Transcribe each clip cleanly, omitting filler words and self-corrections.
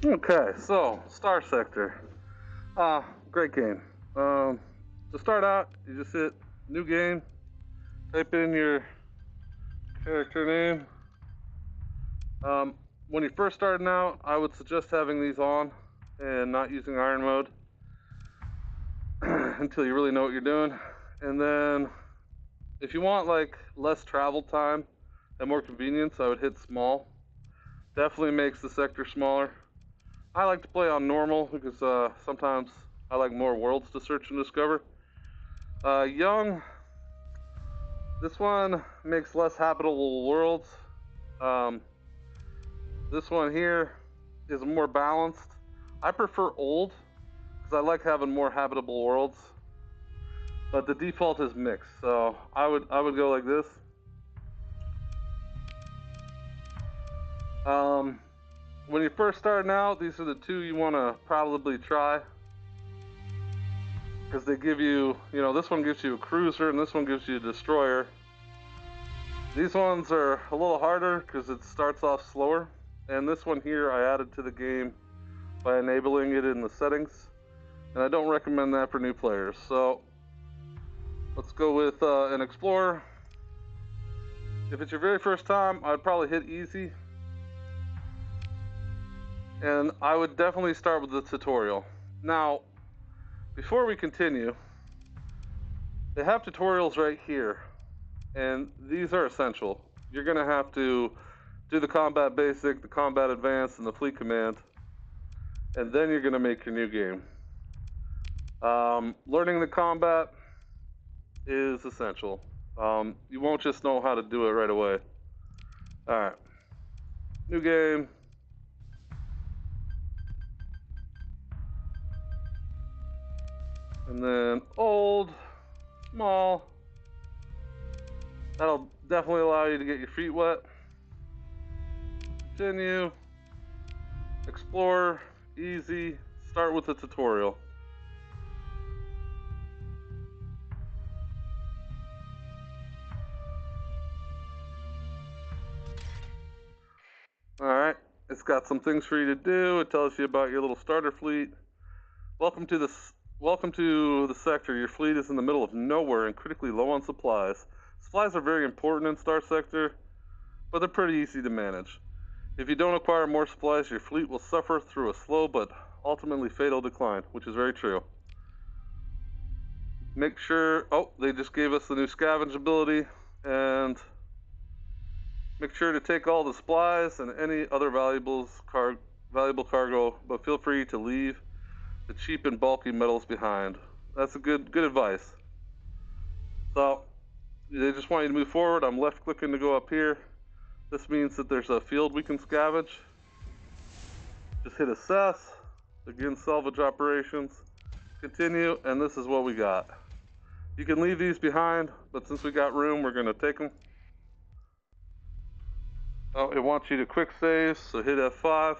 Okay, so Starsector. Great game. To start out, you just hit new game, type in your character name. When you're first starting out, I would suggest having these on and not using iron mode until you really know what you're doing. And then if you want like less travel time and more convenience, I would hit small. Definitely makes the sector smaller. I like to play on normal because sometimes I like more worlds to search and discover. Young, this one makes less habitable worlds. This one here is more balanced. I prefer old because I like having more habitable worlds. But the default is mixed, so I would go like this. When you're first starting out, these are the two you want to probably try because they give you, this one gives you a cruiser and this one gives you a destroyer. These ones are a little harder because it starts off slower, and this one here I added to the game by enabling it in the settings, and I don't recommend that for new players. So let's go with an explorer. If it's your very first time, I'd probably hit easy. And I would definitely start with the tutorial. Now, before we continue, they have tutorials right here, and these are essential. You're going to have to do the combat basic, the combat advanced, and the fleet command, and then you're going to make your new game. Learning the combat is essential. You won't just know how to do it right away. Alright, new game. And then old, small. That'll definitely allow you to get your feet wet. Continue. Explore, easy. Start with the tutorial. Alright, it's got some things for you to do. It tells you about your little starter fleet. Welcome to the sector. Your fleet is in the middle of nowhere and critically low on supplies. Supplies are very important in Starsector, but they're pretty easy to manage. If you don't acquire more supplies, your fleet will suffer through a slow but ultimately fatal decline, which is very true. Make sure, they just gave us the new scavenge ability, and make sure to take all the supplies and any other valuable cargo, but feel free to leave the cheap and bulky metals behind. That's a good advice. So they just want you to move forward. I'm left clicking to go up here. This means that there's a field we can scavenge. Just hit assess, begin salvage operations, continue, and this is what we got. You can leave these behind, but since we got room, we're gonna take them. It wants you to quick save, so hit F5.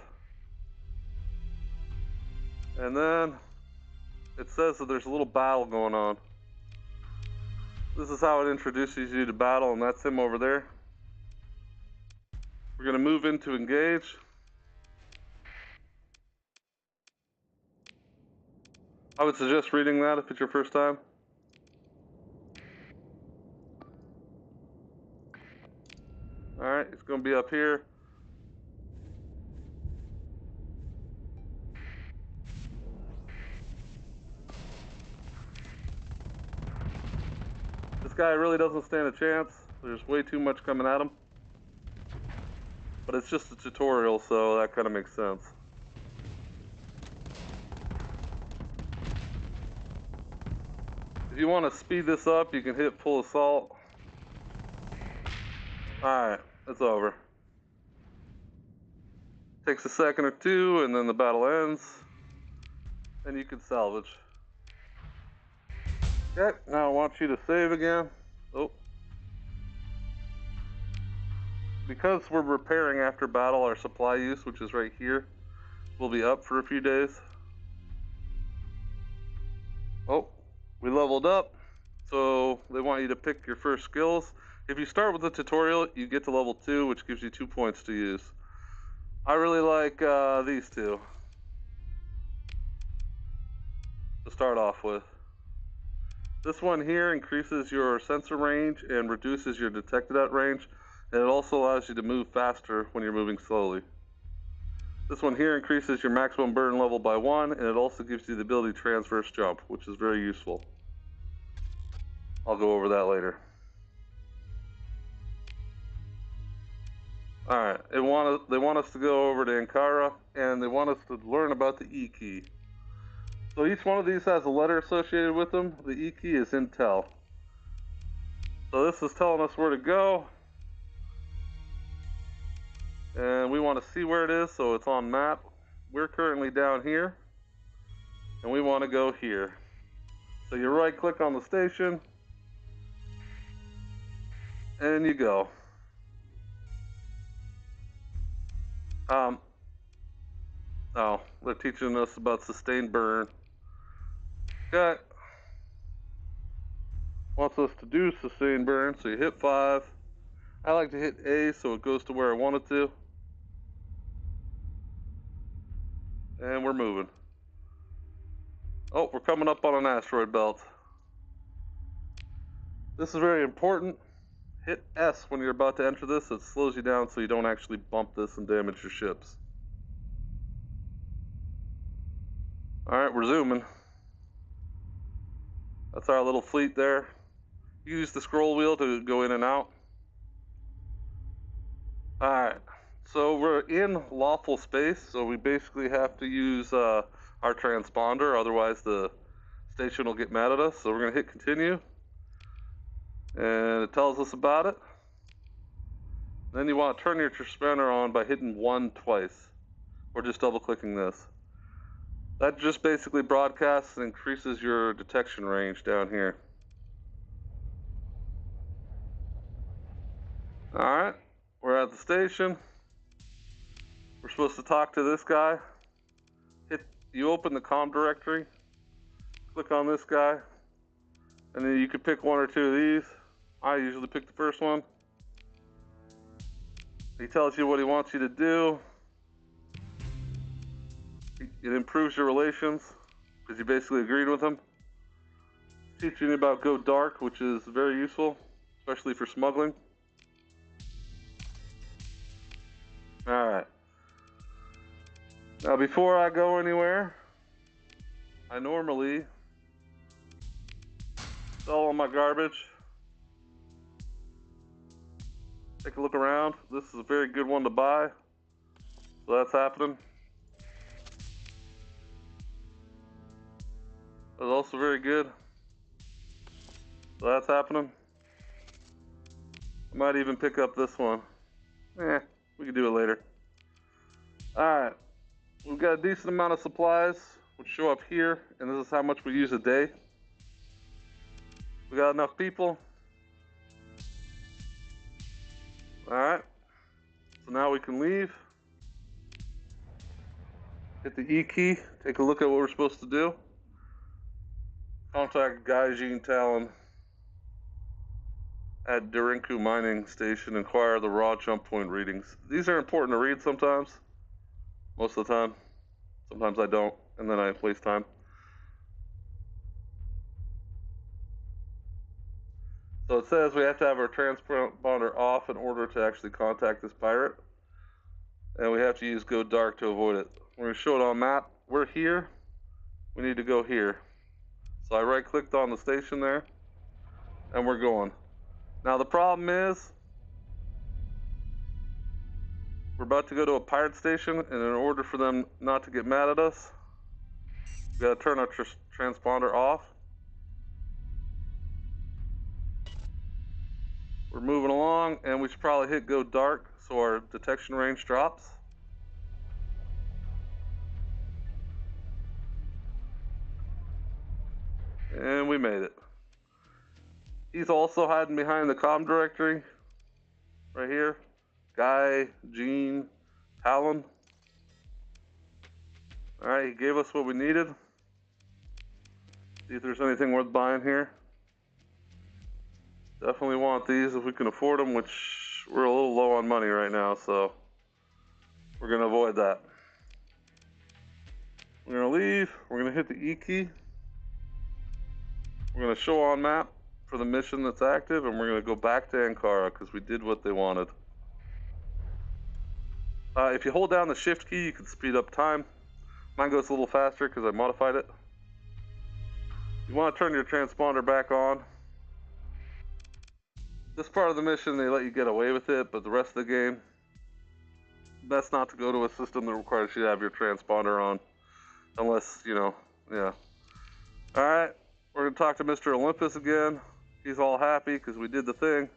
And then it says that there's a little battle going on. This is how it introduces you to battle, and that's him over there. We're gonna move into engage. I would suggest reading that if it's your first time. Alright, it's gonna be up here. This guy really doesn't stand a chance. There's way too much coming at him. But it's just a tutorial, so that kind of makes sense. If you want to speed this up, you can hit full assault. Alright, it's over. Takes a second or two, and then the battle ends. And you can salvage. Okay, now I want you to save again. Because we're repairing after battle, our supply use, which is right here, will be up for a few days. We leveled up, so they want you to pick your first skills. If you start with the tutorial, you get to level 2, which gives you 2 points to use. I really like these two. to start off with. This one here increases your sensor range and reduces your detected at range, and it also allows you to move faster when you're moving slowly. This one here increases your maximum burn level by 1, and it also gives you the ability to transverse jump, which is very useful. I'll go over that later. Alright, they want us to go over to Ankara, and they want us to learn about the E key. So each one of these has a letter associated with them. The E key is Intel. So this is telling us where to go. And we want to see where it is, so it's on map. We're currently down here, and we want to go here. So you right click on the station, and you go. Oh, they're teaching us about sustained burn. Okay. Wants us to do sustained burn, so you hit 5. I like to hit A so it goes to where I want it to. And we're moving. Oh, we're coming up on an asteroid belt. This is very important. Hit S when you're about to enter this. It slows you down so you don't actually bump this and damage your ships. Alright, we're zooming. That's our little fleet there. Use the scroll wheel to go in and out. Alright, so we're in lawful space, so we basically have to use our transponder, otherwise the station will get mad at us. So we're going to hit continue, and it tells us about it. Then you want to turn your transponder on by hitting 1 twice, or just double clicking this. That just basically broadcasts and increases your detection range down here. Alright, we're at the station. We're supposed to talk to this guy. You open the Comm Directory, click on this guy, and then you could pick 1 or 2 of these. I usually pick the first one. He tells you what he wants you to do. It improves your relations, because you basically agreed with him. Teaching you about Go Dark, which is very useful, especially for smuggling. Alright. Now before I go anywhere, I normally sell all my garbage. Take a look around. This is a very good one to buy. So that's happening. That's also very good. So that's happening. I might even pick up this one. We can do it later. Alright. We've got a decent amount of supplies, which show up here, and this is how much we use a day. We got enough people. Alright. So now we can leave. Hit the E key. Take a look at what we're supposed to do. Contact Gaijin Talon at Derinku Mining Station. Inquire the raw jump point readings. These are important to read sometimes. Most of the time. Sometimes I don't, and then I waste time. So it says we have to have our transponder off in order to actually contact this pirate. And we have to use Go Dark to avoid it. We're going to show it on map. We're here. We need to go here. So I right clicked on the station there, and we're going. Now the problem is, we're about to go to a pirate station, and in order for them not to get mad at us, we gotta turn our transponder off. We're moving along, and we should probably hit Go Dark so our detection range drops. And we made it. He's also hiding behind the Comm Directory. Right here. Guy, Gene, Talon. Alright, he gave us what we needed. See if there's anything worth buying here. Definitely want these if we can afford them, which we're a little low on money right now, so we're going to avoid that. We're going to leave. We're going to hit the E key. We're going to show on map for the mission that's active, and we're going to go back to Ankara because we did what they wanted. If you hold down the shift key, you can speed up time. Mine goes a little faster because I modified it. You want to turn your transponder back on. This part of the mission, they let you get away with it, but the rest of the game, best not to go to a system that requires you to have your transponder on. Unless, you know, yeah. Alright, we're going to talk to Mr. Olympus again. He's all happy because we did the thing.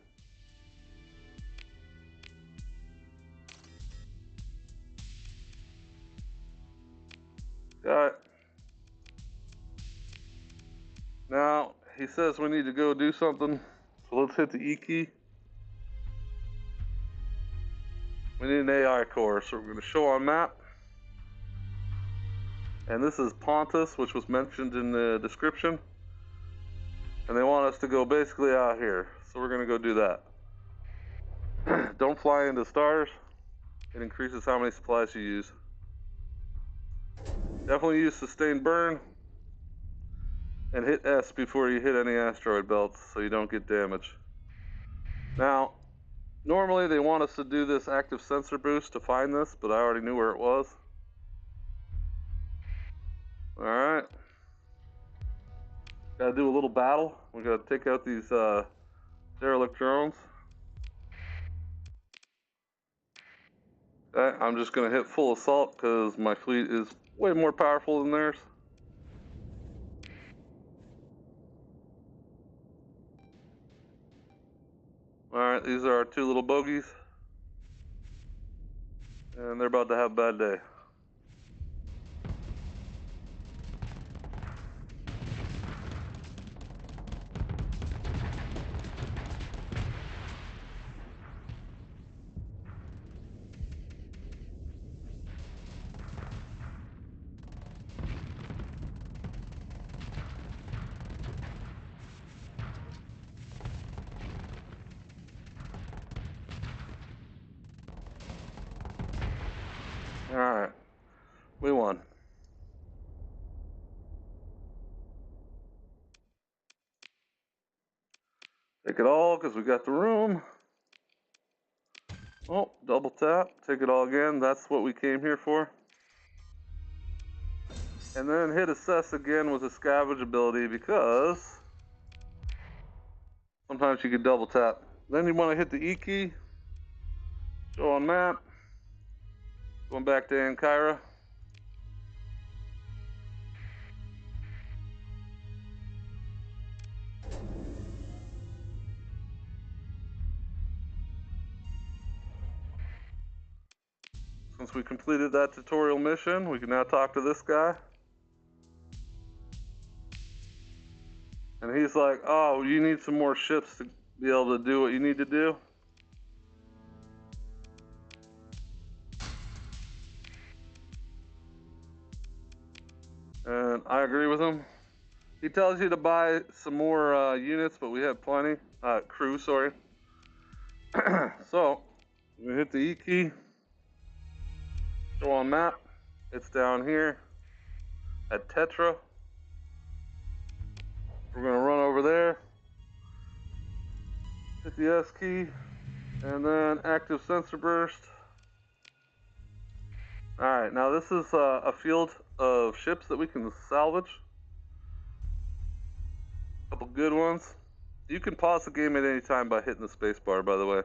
Got it. Now, he says we need to go do something. So let's hit the E key. We need an AI core, so we're going to show on map. And this is Pontus, which was mentioned in the description. And they want us to go basically out here. So we're going to go do that. Don't fly into stars. It increases how many supplies you use. Definitely use sustained burn. And hit S before you hit any asteroid belts so you don't get damage. Now, normally they want us to do this active sensor boost to find this, but I already knew where it was. Alright. Gotta do a little battle. We gotta take out these derelict drones. Okay, I'm just gonna hit full assault because my fleet is way more powerful than theirs. Alright, these are our two little bogeys. And they're about to have a bad day. Alright, we won. Take it all because we got the room. Oh, double tap, take it all again. That's what we came here for. And then hit assess again with a scavenge ability because sometimes you can double tap. Then you want to hit the E key, show on map, going back to Ankara. Since we completed that tutorial mission, we can now talk to this guy. And he's like, oh, you need some more ships to be able to do what you need to do. And I agree with him. He tells you to buy some more units, but we have plenty. Crew, sorry. So, we hit the E key. Show on map. It's down here at Tetra. We're going to run over there. Hit the S key. And then active sensor burst. Alright, now this is a field of ships that we can salvage. A couple good ones. You can pause the game at any time by hitting the space bar, by the way.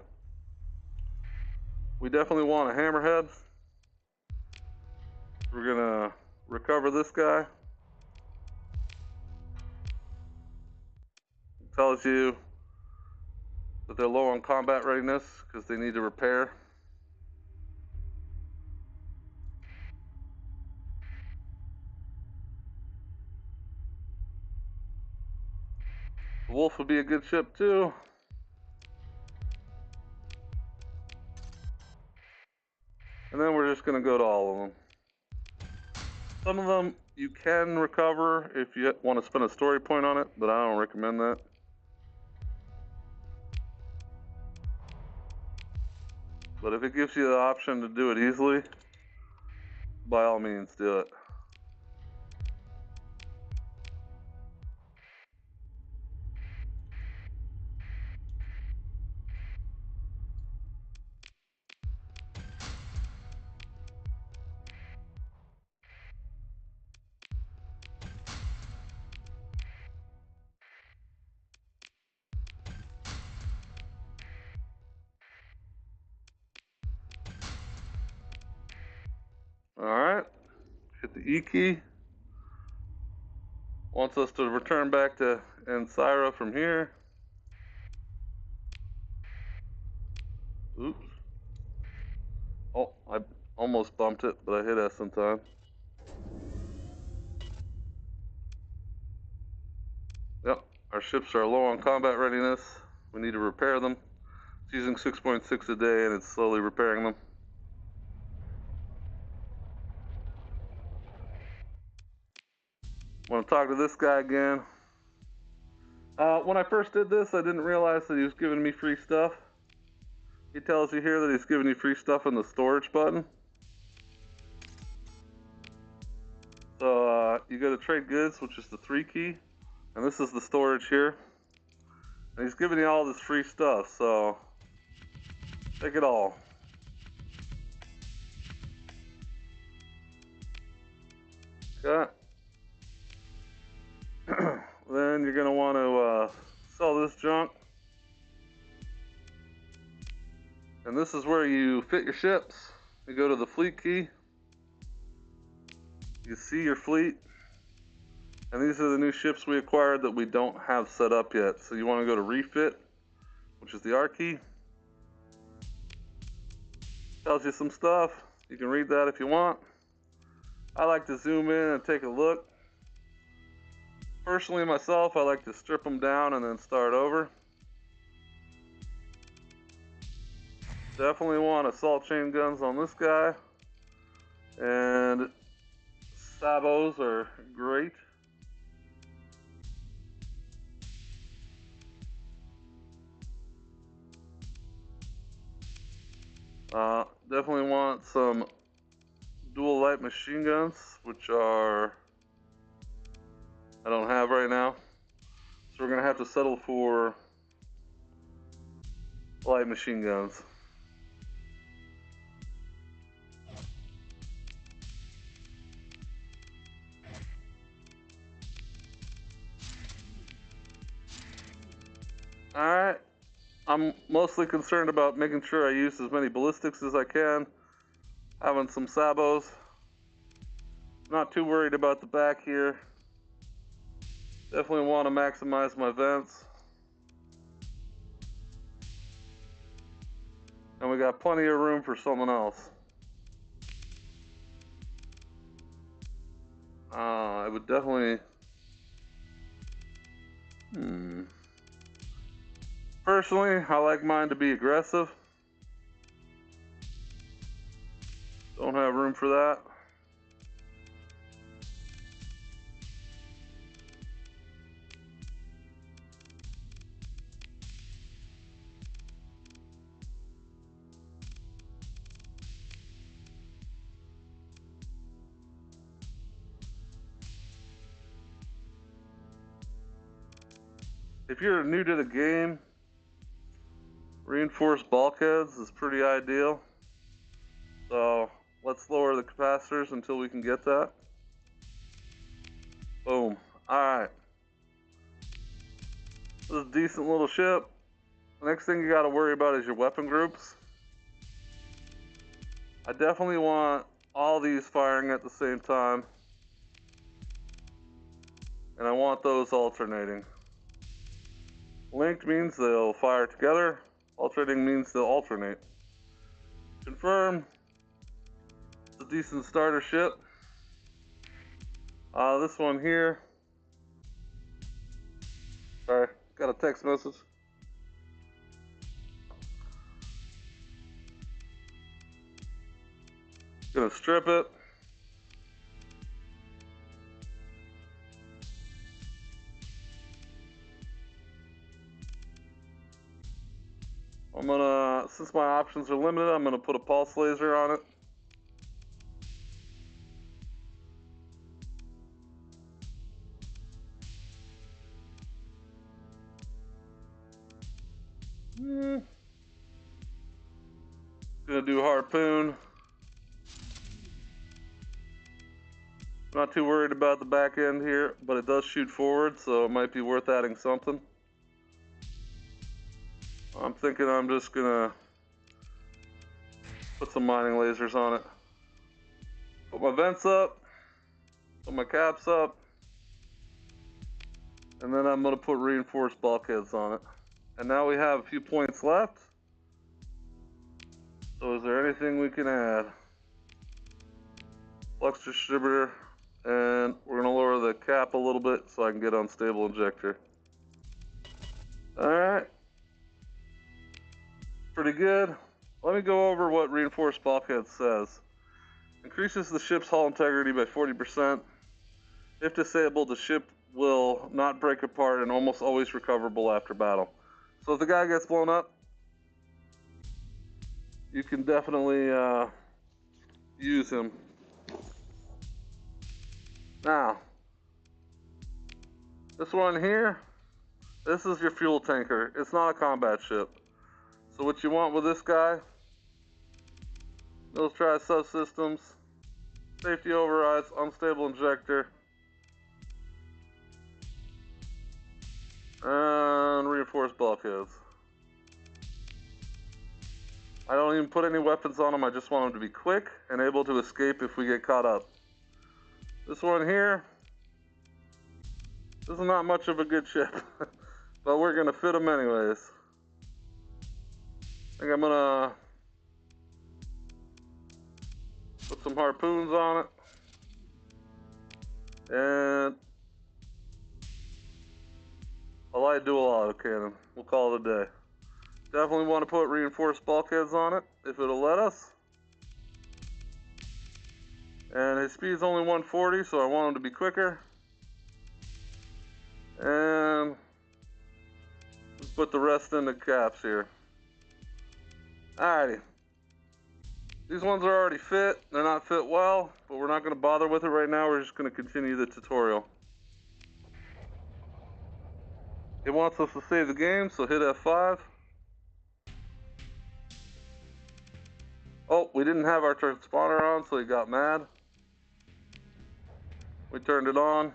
We definitely want a hammerhead. We're gonna recover this guy. It tells you that they're low on combat readiness because they need to repair. The Wolf would be a good ship too. And then we're just gonna go to all of them. Some of them you can recover if you want to spend a story point on it, but I don't recommend that. But if it gives you the option to do it easily, by all means do it. Alright. Hit the E key. Wants us to return back to Ansira from here. Oops. Oh, I almost bumped it, but I hit S in time. Yep, our ships are low on combat readiness. We need to repair them. It's using 6.6 a day and it's slowly repairing them. I want to talk to this guy again. When I first did this, I didn't realize that he was giving me free stuff. He tells you here that he's giving you free stuff in the storage button. So you go to trade goods, which is the 3 key, and this is the storage here. And he's giving you all this free stuff, so take it all. Okay. Then you're going to want to sell this junk. And this is where you fit your ships. You go to the fleet key. You see your fleet. And these are the new ships we acquired that we don't have set up yet. So you want to go to refit, which is the R key. Tells you some stuff. You can read that if you want. I like to zoom in and take a look. Personally, myself, I like to strip them down and then start over. Definitely want assault chain guns on this guy. And sabos are great. Definitely want some dual light machine guns, which I don't have right now. So we're going to have to settle for light machine guns. Alright, I'm mostly concerned about making sure I use as many ballistics as I can, having some sabos. Not too worried about the back here. Definitely want to maximize my vents. And we got plenty of room for someone else. I would definitely... Personally, I like mine to be aggressive. Don't have room for that. If you're new to the game, reinforced bulkheads is pretty ideal. So let's lower the capacitors until we can get that. Boom. Alright. This is a decent little ship. The next thing you got to worry about is your weapon groups. I definitely want all these firing at the same time. And I want those alternating. Linked means they'll fire together. Alternating means they'll alternate. Confirm. It's a decent starter ship. This one here. Sorry, got a text message. Gonna strip it. I'm gonna, since my options are limited, I'm gonna put a pulse laser on it. Gonna do harpoon. Not too worried about the back end here, but it does shoot forward, so it might be worth adding something. I'm thinking I'm just gonna put some mining lasers on it. Put my vents up. Put my caps up. And then I'm going to put reinforced bulkheads on it. And now we have a few points left. So is there anything we can add? Flux distributor. And we're going to lower the cap a little bit so I can get unstable injector. Alright. Pretty good. Let me go over what reinforced bulkhead says. Increases the ship's hull integrity by 40%. If disabled, the ship will not break apart and almost always recoverable after battle. So if the guy gets blown up, you can definitely use him. Now, this one here, this is your fuel tanker. It's not a combat ship. So what you want with this guy, military subsystems, safety overrides, unstable injector, and reinforced bulkheads. I don't even put any weapons on them, I just want them to be quick and able to escape if we get caught up. This one here, this is not much of a good ship, but we're gonna fit them anyways. I think I'm gonna put some harpoons on it. And a light dual autocannon. We'll call it a day. Definitely want to put reinforced bulkheads on it if it'll let us. And his speed's only 140, so I want him to be quicker. And let's put the rest in the caps here. Alrighty. These ones are already fit. They're not fit well, but we're not going to bother with it right now. We're just going to continue the tutorial. It wants us to save the game, so hit F5. Oh, we didn't have our transponder on, so he got mad. We turned it on.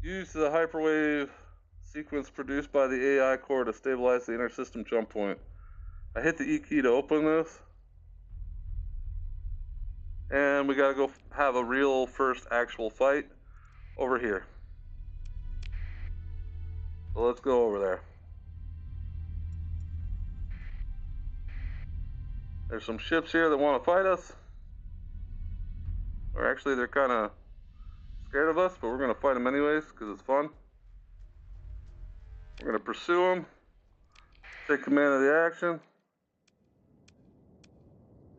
Use the hyperwave sequence produced by the AI core to stabilize the inter-system jump point. I hit the E key to open this. And we gotta go have a real first actual fight over here. So let's go over there. There's some ships here that want to fight us. Or actually, they're kind of scared of us, but we're going to fight them anyways because it's fun. We're going to pursue them. Take command of the action.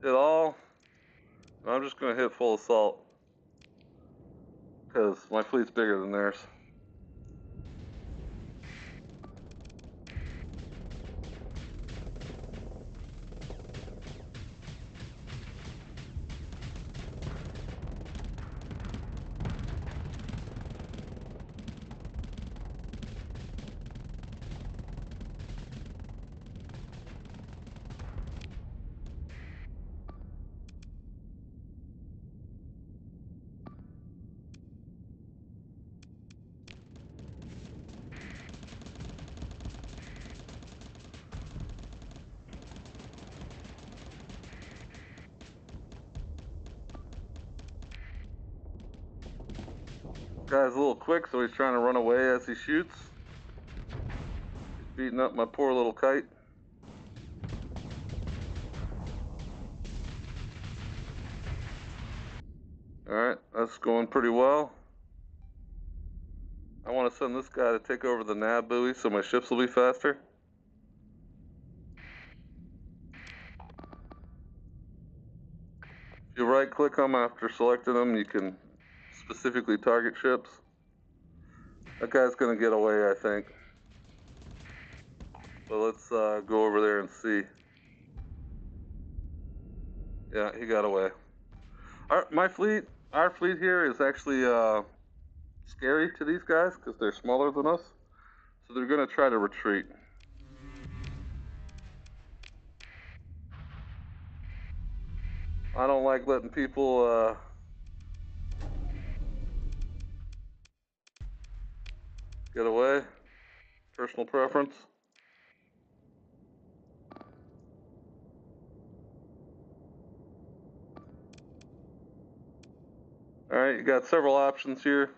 Hit all. And I'm just going to hit full assault because my fleet's bigger than theirs. Guy's a little quick, so he's trying to run away as he shoots. He's beating up my poor little kite. Alright, that's going pretty well. I want to send this guy to take over the nav buoy so my ships will be faster. If you right click them after selecting them, you can specifically target ships. That guy's gonna get away, I think. But let's go over there and see. Yeah, he got away. Our fleet here is actually scary to these guys because they're smaller than us. So they're gonna try to retreat. I don't like letting people get away. Personal preference. Alright, you got several options here.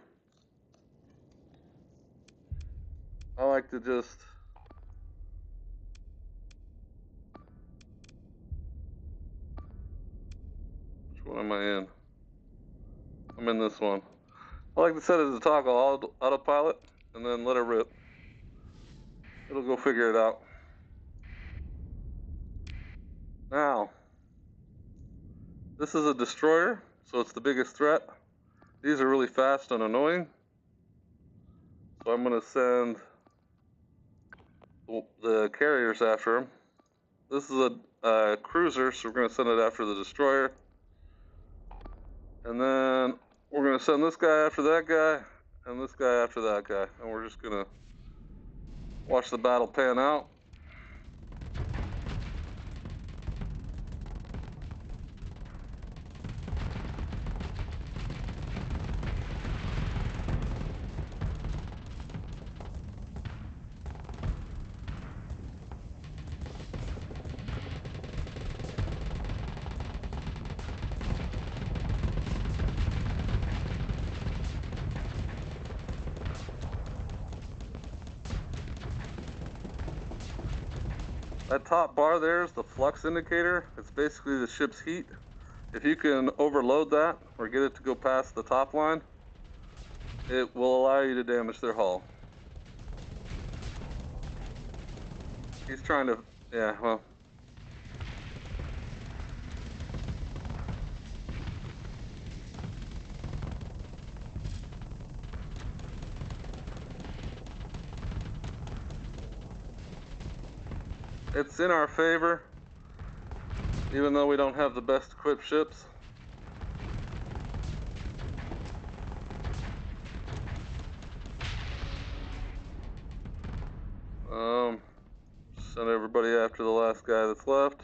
I like to just which one am I in? I'm in this one. I like to set it as a toggle autopilot and then let it rip. It'll go figure it out. Now, this is a destroyer, so it's the biggest threat. These are really fast and annoying. So I'm going to send the carriers after him. This is a cruiser, so we're going to send it after the destroyer. And then we're going to send this guy after that guy, and this guy after that guy. And we're just going to watch the battle pan out. That top bar there is the flux indicator. It's basically the ship's heat. If you can overload that or get it to go past the top line, it will allow you to damage their hull. He's trying to, yeah, well. It's in our favor, even though we don't have the best equipped ships. Send everybody after the last guy that's left.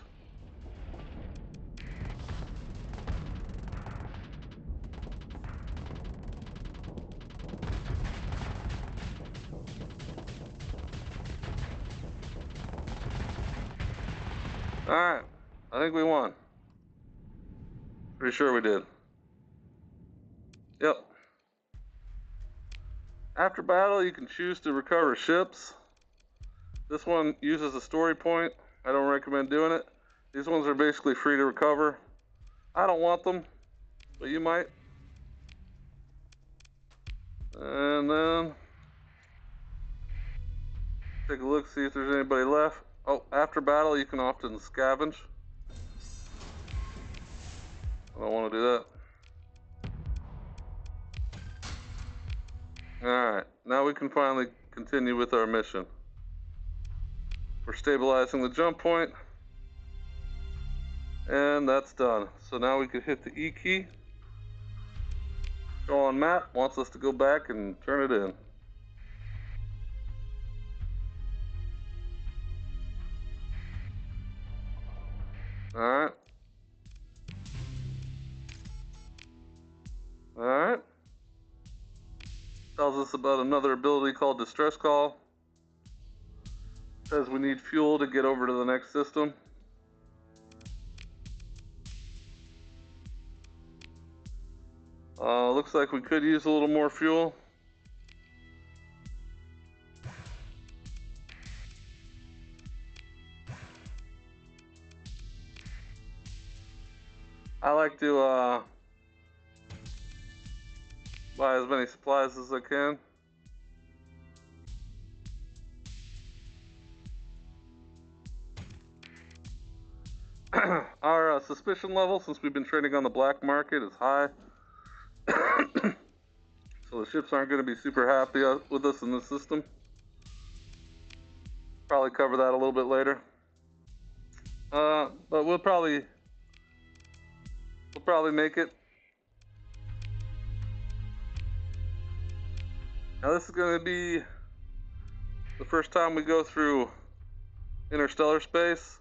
Alright, I think we won. Pretty sure we did. Yep. After battle, you can choose to recover ships. This one uses a story point. I don't recommend doing it. These ones are basically free to recover. I don't want them, but you might. And then take a look, see if there's anybody left. Oh, after battle, you can often scavenge. I don't want to do that. Alright, now we can finally continue with our mission. We're stabilizing the jump point. And that's done. So now we can hit the E key. Go on map, wants us to go back and turn it in. Alright. Alright. Tells us about another ability called Distress Call. Says we need fuel to get over to the next system. Looks like we could use a little more fuel. I like to buy as many supplies as I can. Our suspicion level, since we've been trading on the black market, is high. So the ships aren't going to be super happy with us in this system. Probably cover that a little bit later. But we'll probably make it. Now this is going to be the first time we go through interstellar space.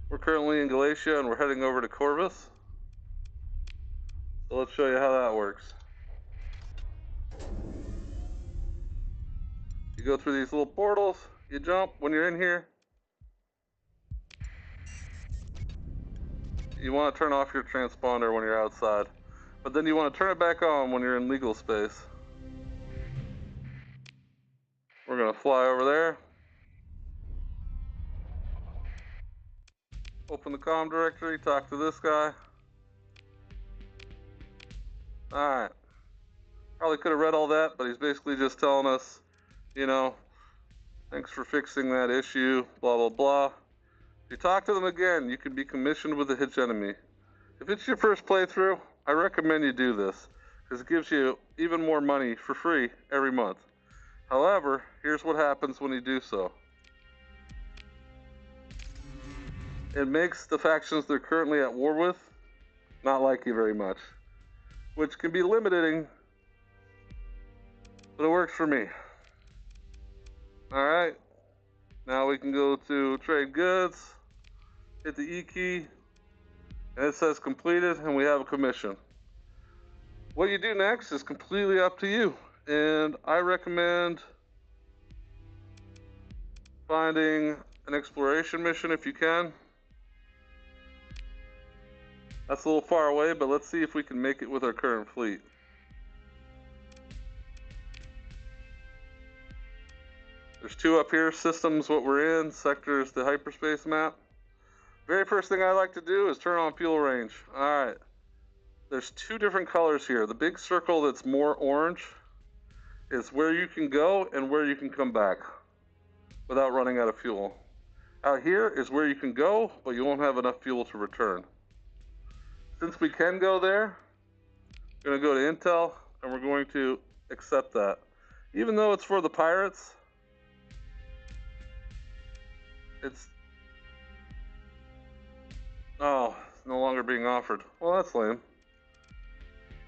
We're currently in Galatia and we're heading over to Corvus. So let's show you how that works. You go through these little portals, you jump when you're in here. You want to turn off your transponder when you're outside. but then you want to turn it back on when you're in legal space. We're going to fly over there. Open the Comm Directory, talk to this guy. Alright. Probably could have read all that, but he's basically just telling us, you know, thanks for fixing that issue, blah, blah, blah. If you talk to them again, you can be commissioned with a hitch enemy. If it's your first playthrough, I recommend you do this, because it gives you even more money for free every month. However, here's what happens when you do so. It makes the factions they're currently at war with not like you very much, which can be limiting, but it works for me. Alright, now we can go to trade goods, hit the E key, and it says completed, and we have a commission. What you do next is completely up to you, and I recommend finding an exploration mission if you can. That's a little far away, but let's see if we can make it with our current fleet. There's two up here, systems what we're in, sectors the hyperspace map. Very first thing I like to do is turn on fuel range. Alright, there's two different colors here. The big circle that's more orange is where you can go and where you can come back without running out of fuel. Out here is where you can go, but you won't have enough fuel to return. Since we can go there, we're going to go to Intel, and we're going to accept that. Even though it's for the pirates, it's no longer being offered. Well, that's lame.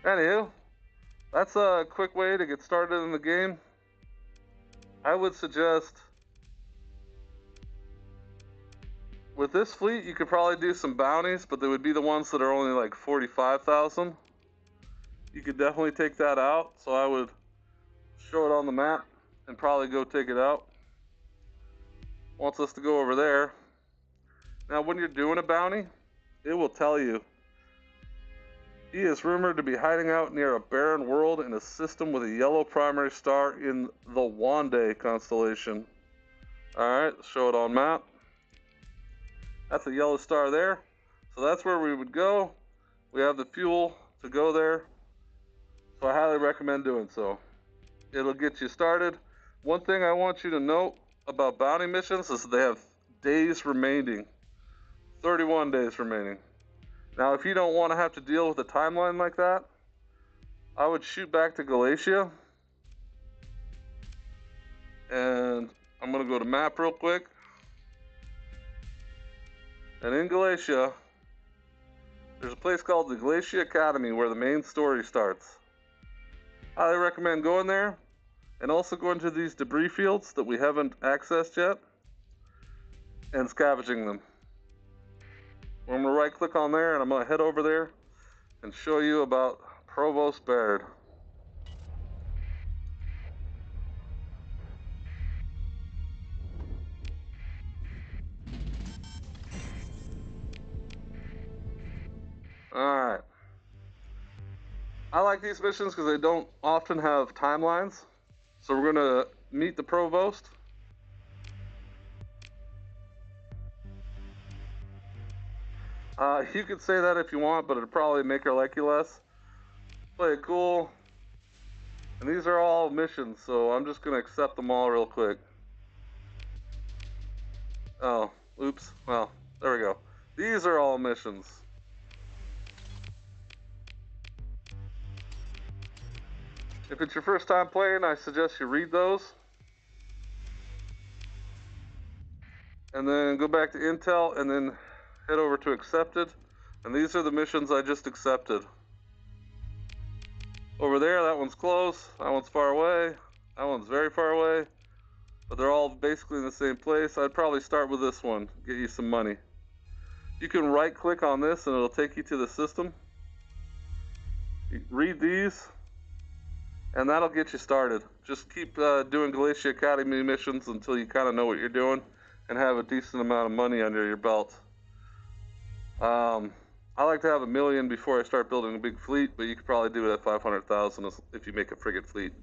Anywho, that's a quick way to get started in the game. I would suggest with this fleet, you could probably do some bounties, but they would be the ones that are only like 45,000. You could definitely take that out, so I would show it on the map and probably go take it out. Wants us to go over there. Now, when you're doing a bounty, it will tell you he is rumored to be hiding out near a barren world in a system with a yellow primary star in the Wande constellation. Alright, show it on map. That's a yellow star there. So that's where we would go. We have the fuel to go there. So I highly recommend doing so. It'll get you started. One thing I want you to note about bounty missions is they have days remaining. 31 days remaining. Now, if you don't want to have to deal with a timeline like that, I would shoot back to Galatia. And I'm going to go to map real quick. And in Galatia, there's a place called the Galatia Academy where the main story starts. I highly recommend going there, and also going to these debris fields that we haven't accessed yet, and scavenging them. I'm going to right click on there, and I'm going to head over there and show you about Provost Baird. Alright. I like these missions because they don't often have timelines. So we're going to meet the Provost. You could say that if you want, but it'd probably make her like you less. Play it cool. And these are all missions, so I'm just going to accept them all real quick. Oh, oops. Well, there we go. These are all missions. If it's your first time playing, I suggest you read those. And then go back to Intel and then head over to Accepted. And these are the missions I just accepted. Over there, that one's close, that one's far away, that one's very far away. But they're all basically in the same place. I'd probably start with this one, get you some money. You can right click on this and it'll take you to the system. You read these, and that'll get you started. Just keep doing Galatia Academy missions until you kind of know what you're doing and have a decent amount of money under your belt. I like to have 1,000,000 before I start building a big fleet, but you could probably do it at 500,000 if you make a frigate fleet.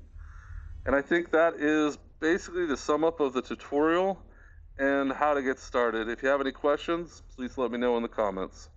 And I think that is basically the sum up of the tutorial and how to get started. If you have any questions, please let me know in the comments.